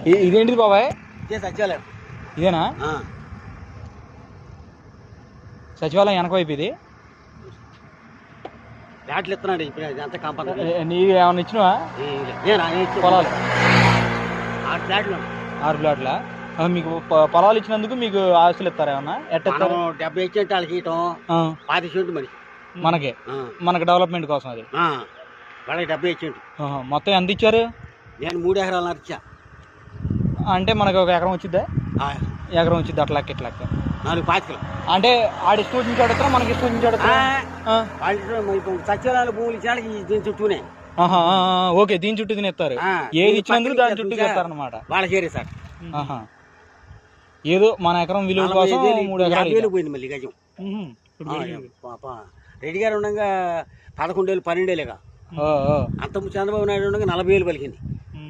ఇదేంటిది బాబాయ్? సచివాలయం. ఇదేనా సచివాలయం వెనక వైపు? ఇది ఫ్లాట్లు ఇస్తున్నాడు ఇప్పుడు, అంతా కాంపౌండ్. నీకు ఏమన్నా ఇచ్చినవా పొలాలు? 6 ఫ్లాట్లు. 6 ఫ్లాట్లా? మీకు పొలాలు ఇచ్చినందుకు మీకు ఆస్తులు ఇస్తారా ఏమన్నా? ఎట్టిస్తారు? 70 ఇచ్చేంటే వాళ్ళకి ఇవ్వటం, 25 సెంటు మరి మనకి డెవలప్మెంట్ కోసం. అది వాళ్ళకి 70 ఇచ్చేంటు. మొత్తం ఎంత ఇచ్చారు? నేను 3 ఎకరాలు ఇచ్చా. అంటే మనకు ఒక ఎకరం వచ్చిద్దా? ఎకరం వచ్చింది అట్లా ఇట్లా 4 పాతికలు. అంటే ఆడి ఇష్టం వచ్చిన చోట మనకి ఇష్టం వచ్చిన చోట సచివాలయాలు భూములు ఇచ్చిన దీని చుట్టూనే. ఓకే, దీని చుట్టూ తినేస్తారు. ఏది ఇచ్చినందుకు దాని చుట్టూ చేస్తారనమాట. వాళ్ళకి ఏరే సార్. ఏదో మన ఎకరం విలువ కోసం 3 ఎకరాలు పోయింది మళ్ళీ గజం. రెడ్డి గారు ఉండగా 11 ఏళ్ళు 12 ఏళ్ళేగా. అంత చంద్రబాబు నాయుడు ఉండగా 40 ఏళ్ళు పలికింది.